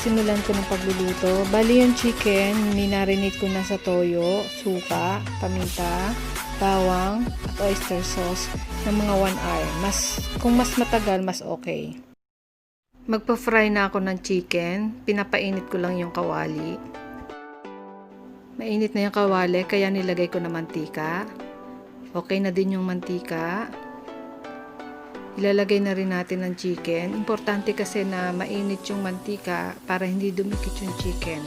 simulan ko ng pagluluto. Bali yung chicken, minarinate ko na sa toyo, suka, paminta, bawang, at oyster sauce ng mga 1 hour. Kung mas matagal, mas okay. Magpa-fry na ako ng chicken. Pinapainit ko lang yung kawali. Mainit na yung kawali, kaya nilagay ko na mantika. Okay na din yung mantika. Ilalagay na rin natin ang chicken. Importante kasi na mainit yung mantika para hindi dumikit yung chicken.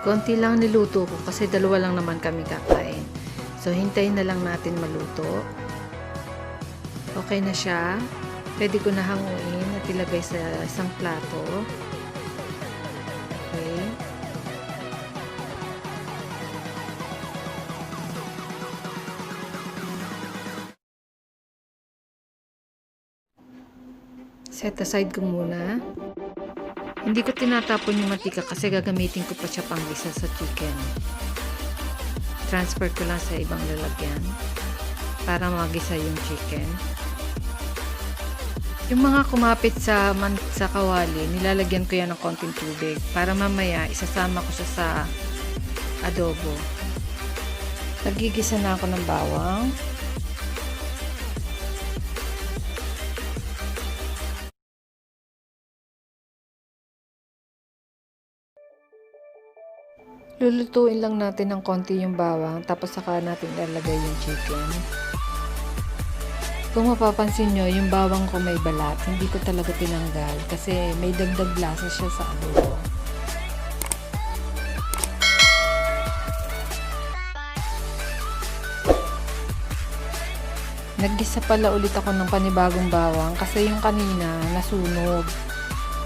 Konti lang niluto ko kasi dalawa lang naman kami kakain. So, hintayin na lang natin maluto. Okay na siya. Pwede ko na hanguin at ilagay sa isang plato. Okay. Set aside ko muna. Hindi ko tinatapon yung mantika kasi gagamitin ko pa siya panggisa sa chicken. Transfer ko lang sa ibang lalagyan para magisa yung chicken. Yung mga kumapit sa kawali, nilalagyan ko yan ng konting tubig para mamaya isasama ko siya sa adobo. Nagigisa na ako ng bawang. Lulutuin lang natin ng konti yung bawang tapos saka natin ilalagay yung chicken. Kung mapapansin nyo, yung bawang ko may balat. Hindi ko talaga tinanggal kasi may dagdag lasa siya sa adobo. Naggisa pala ulit ako ng panibagong bawang kasi yung kanina nasunog.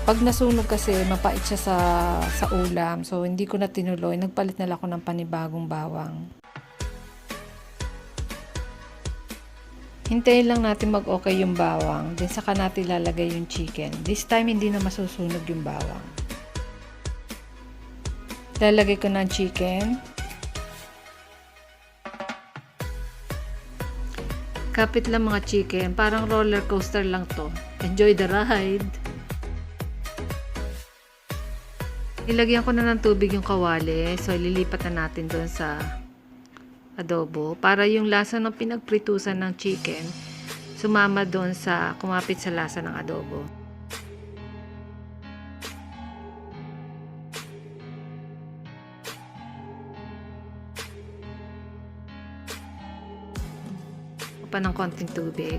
Pag nasunog kasi, mapait siya sa ulam. So, hindi ko na tinuloy. Nagpalit na lang ako ng panibagong bawang. Hintayin lang natin mag-okay yung bawang. Then, saka natin lalagay yung chicken. This time, hindi na masusunog yung bawang. Lalagay ko ng chicken. Kapit lang mga chicken. Parang roller coaster lang to. Enjoy the ride! Ilagyan ko na ng tubig yung kawali. So, ililipat na natin doon sa adobo. Para yung lasa ng pinagpritusan ng chicken, sumama doon sa kumapit sa lasa ng adobo. Pa ng konting tubig.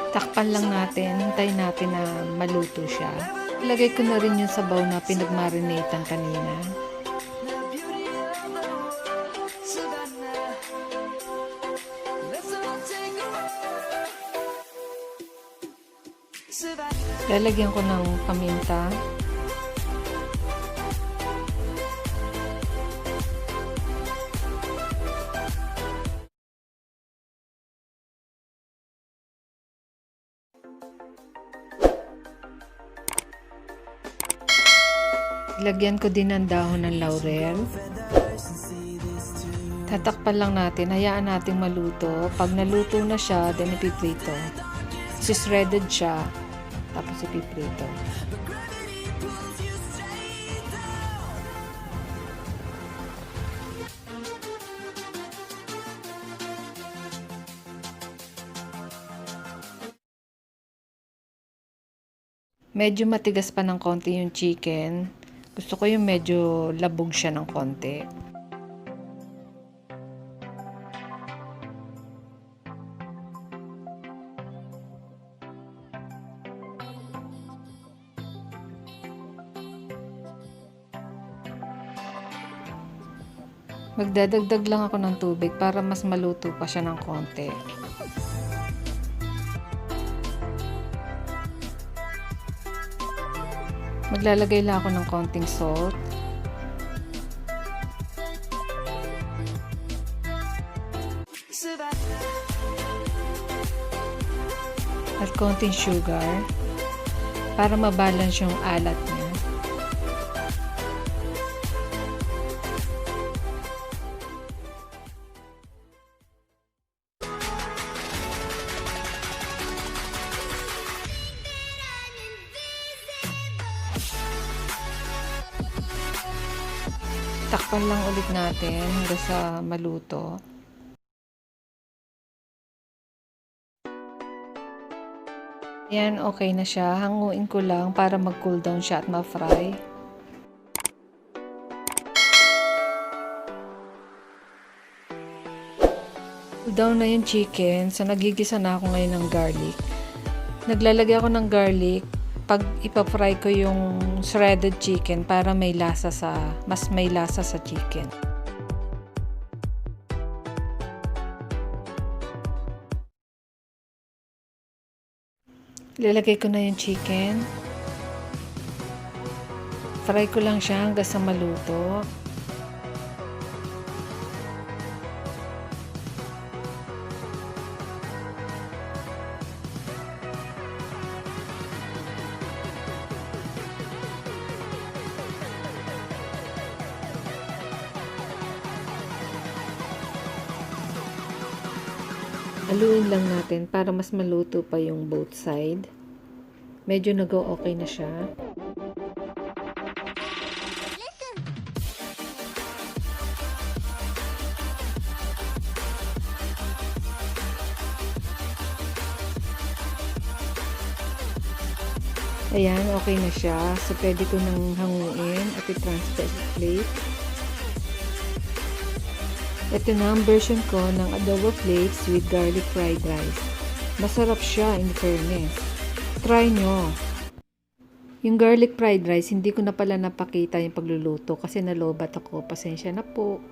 Takpan lang natin, hintayin natin na maluto siya. Ilagay ko na rin yung sabaw na pinagmarinatean kanina. Lalagyan ko ng paminta. Lagyan ko din ng dahon ng laurel. Tatakpan lang natin, hayaan natin maluto. Pag naluto na siya, then ipiprito. Shredded siya, tapos ipiprito. Medyo matigas pa ng konti yung chicken. Gusto ko yung medyo labog siya ng konti. Magdadagdag lang ako ng tubig para mas maluto pa siya ng konti. Maglalagay lang ako ng konting salt. At konting sugar para mabalance yung alat niya. Takpan lang ulit natin hanggang sa maluto. Yan, okay na siya. Hanguin ko lang para mag-cool down siya at ma-fry. Cool down na yung chicken, so nagigisa na ako ngayon ng garlic. Naglalagay ako ng garlic pag ipa-fry ko yung shredded chicken para mas may lasa sa chicken. Ilalagay ko na yung chicken. Fry ko lang siya hanggang sa maluto. Haluin lang natin para mas maluto pa yung both side. Medyo nag-o-okay na siya. Ayan, okay na siya. So, pwede ko nang hanguin at i-transfer sa plate. Ito na ang version ko ng adobo flakes with garlic fried rice. Masarap siya, in fairness. Try nyo. Yung garlic fried rice, hindi ko na pala napakita yung pagluluto kasi nalobat ako. Pasensya na po.